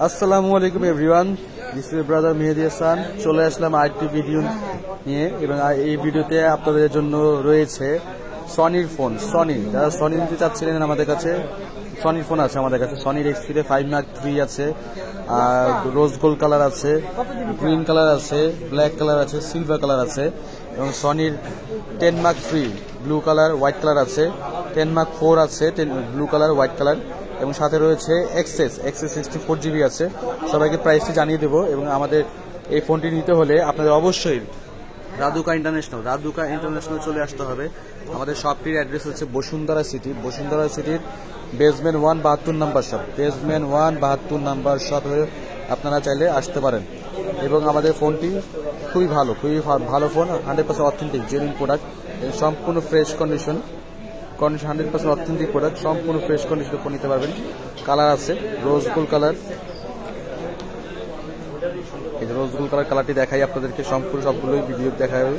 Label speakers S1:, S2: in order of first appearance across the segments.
S1: আসসালামু আলাইকুম everyone, this his brother Mehedi Hasan. চলে আসলাম আরেকটি ভিডিও নিয়ে এবং এই ভিডিওতে আপনাদের জন্য রয়েছে সনির ফোন। সনি, যারা সনি নিতে চাচ্ছিলেন আমাদের কাছে সনির ফোন আছে আমাদের কাছে। সনির এক্সপিরে 5 Mark III আছে, আর রোজ গোল্ড কালার আছে, গ্রিন কালার আছে, ব্ল্যাক কালার আছে, সিলভার কালার আছে এবং সনির 10 Mark III blue colour white colour আছে, 10 Mark IV আছে ব্লু কালার হোয়াইট কালার এবং সাথে রয়েছে এক্সেস 64GB আছে। সবাইকে প্রাইসটি জানিয়ে দেবো এবং আমাদের এই ফোনটি নিতে হলে আপনাদের অবশ্যই রাদুকা ইন্টারন্যাশনাল চলে আসতে হবে। আমাদের শপটির অ্যাড্রেস হচ্ছে বসুন্ধরা সিটির basement 1 72 number shop, basement 1 72 number shop হয়ে আপনারা চাইলে আসতে পারেন। এবং আমাদের ফোনটি খুবই ভালো ফোন, 100% অথেন্টিক জেনুইন প্রোডাক্ট, সম্পূর্ণ ফ্রেশ কন্ডিশন 100% অথেন্টিক প্রোডাক্ট, সম্পূর্ণ ফ্রেশ কন্ডিশনে ফোন নিতে পারবেন। কালার আছে রোজ গোল্ড কালার, এই যে রোজ গোল্ড কালারটি দেখাই আপনাদেরকে, সম্পূর্ণ সবগুলোই ভিডিও দেখা যাবে।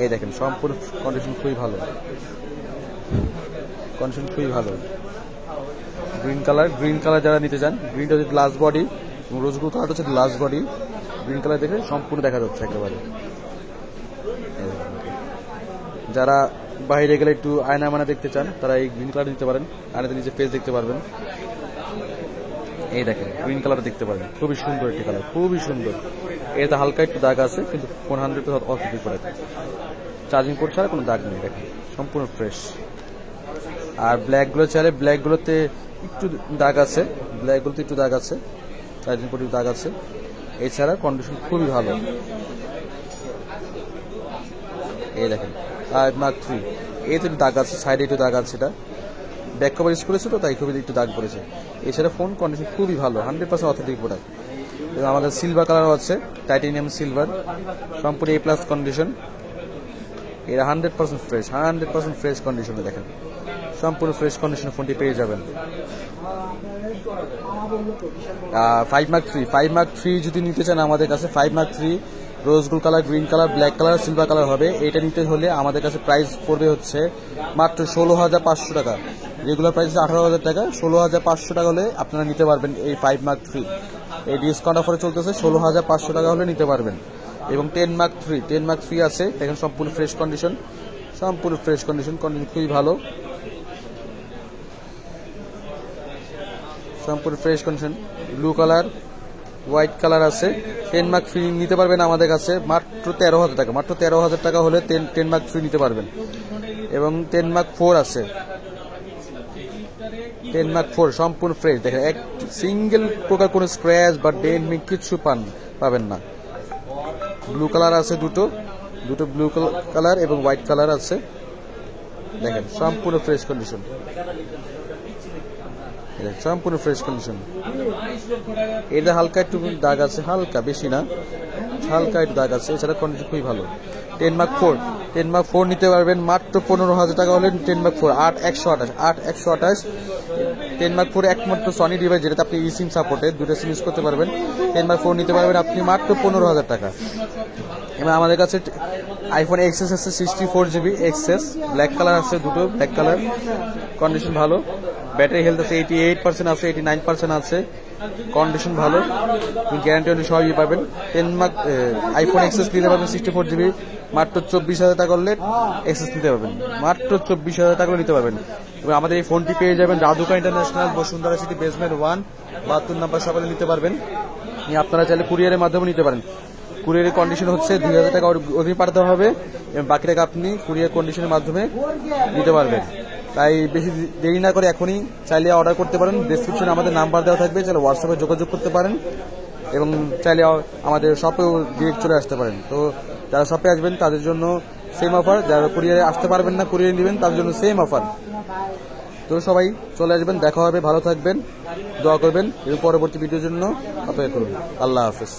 S1: এই দেখেন সম্পূর্ণ কন্ডিশন খুবই ভালো। গ্রিন কালার যারা নিতে চান, গ্রিনটা হচ্ছে গ্লাস বডি এবং রোজ গোল্ড কালারটা হচ্ছে গ্লাস বডি। গ্রিন কালার দেখে সম্পূর্ণ দেখা যাচ্ছে একেবারে। যারা বাইরে গেলে একটু আয়না দেখতে চান তারা এই গ্রিন কালার নিতে পারেন, আয়নাতে নিজে ফেস দেখতে পারবেন। এই দেখেন গ্রিন কালার দেখতে পারেন, খুবই সুন্দর একটি কালার, খুবই সুন্দর। এতে হালকা একটু দাগ আছে কিন্তু 100% অথেন্টিক প্রোডাক্ট, চার্জিং পোর্ট ছাড়া কোনো দাগ নেই, দেখেন সম্পূর্ণ ফ্রেশ। আর ব্ল্যাকগুলো চাইলে ব্ল্যাকগুলোতে একটু দাগ আছে, চার্জিং পোর্টে দাগ আছে, এছাড়া কন্ডিশন খুবই ভালো। এই দেখেন 5 Mark III, এতে একটু দাগ আছে, সাইডে একটু দাগ আছে, এটা ব্যাক কভার ইউজ করেছে তো তাই খুবই একটু দাগ পড়েছে। এছাড়া ফোন কন্ডিশন খুবই ভালো, 100% অথেন্টিক প্রোডাক্ট। এবং আমাদের সিলভার কালারও আছে, টাইটেনিয়াম সিলভার, সম্পূর্ণ A+ কন্ডিশন। এরা 100% ফ্রেশ কন্ডিশনে, দেখেন সম্পূর্ণ ফ্রেশ কন্ডিশনে ফোনটি পেয়ে যাবেন। 5 Mark III যদি নিতে চান আমাদের কাছে, 5 Mark III rose gold colour, green colour, black colour, silver colour হবে। এটা নিতে হলে আমাদের কাছে প্রাইস পড়বে হচ্ছে মাত্র 16,500 টাকা। রেগুলার প্রাইস 18,000 টাকা, 16,500 টাকা হলে আপনারা নিতে পারবেন এই 5 Mark III। এই ডিসকাউন্ট অফারে চলতেছে, 16,500 টাকা হলে নিতে পারবেন। এবং 10 Mark III আছে, দেখেন সম্পূর্ণ ফ্রেশ কন্ডিশন, খুবই ভালো, সম্পূর্ণ fresh condition. Blue colour, white colour আছে। 10 Mark III নিতে পারবেন আমাদের কাছে মাত্র 13,000 টাকা, মাত্র 13,000 টাকা হলে 10 Mark III নিতে পারবেন। এবং 10 Mark IV আছে, 10 Mark IV সম্পূর্ণ ফ্রেশ, দেখেন এক সিঙ্গেল প্রকার কোনো স্ক্র্যাচ বা ডেন্ট কিচ্ছু পাবেন না। ব্লু কালার আছে, দুটো ব্লু কালার এবং হোয়াইট কালার আছে, দেখেন সম্পূর্ণ ফ্রেশ কন্ডিশন, এটা হালকা একটু দাগ আছে, হালকা, বেশি না, হালকা একটু দাগ আছে, এছাড়া কন্ডিশন খুবই ভালো। 10 Mark IV নিতে পারবেন মাত্র 15,000 টাকা হলে 10 Mark IV 8/128 10 Mark IV একমাত্র সনি ডিভাইস যেটাতে আপনি eSIM সাপোর্টে দুটো সিম ইউজ করতে পারবেন। 10 Mark IV নিতে পারবেন আপনি মাত্র 15,000 টাকা। এবং আমাদের কাছে iPhone XS আছে 64GB XS, ব্ল্যাক কালার আছে, দুটো ব্ল্যাক কালার, কন্ডিশন ভালো। ব্যাটারি হেলথ আছে 88% আছে, 89% আছে, কন্ডিশন ভালো, গ্যারান্টি সবই পাবেন। 10 Mark iPhone XS নিতে পারবেন 64GB মাত্র 24,000 টাকা করলে XS নিতে পারবেন, মাত্র 24,000 টাকা নিতে পারবেন। এবং আমাদের এই ফোনটি পেয়ে যাবেন রাদুকা international, Bashundhara city, basement 1 72 number শপে নিতে পারবেন। আপনারা চাইলে কুরিয়ারের মাধ্যমে নিতে পারেন। কুরিয়ারের কন্ডিশন হচ্ছে 2,000 টাকা অগ্রিম পাঠাতে হবে এবং বাকি টাকা আপনি কুরিয়ার কন্ডিশনের মাধ্যমে নিতে পারবেন। তাই বেশি দেরি না করে এখনই চাইলে অর্ডার করতে পারেন। ডেসক্রিপশনে আমাদের নাম্বার দেওয়া থাকবে, চাইলে হোয়াটসঅ্যাপে যোগাযোগ করতে পারেন এবং চাইলে আমাদের শপেও ডিরেক্ট চলে আসতে পারেন। তো যারা শপে আসবেন তাদের জন্য সেম অফার, যারা কুরিয়ারে আসতে পারবেন না, কুরিয়ারে নেবেন তাদের জন্য সেম অফার। তো সবাই চলে আসবেন, দেখা হবে, ভালো থাকবেন, দোয়া করবেন এবং পরবর্তী ভিডিওর জন্য অপেক্ষা করুন। আল্লাহ হাফেজ।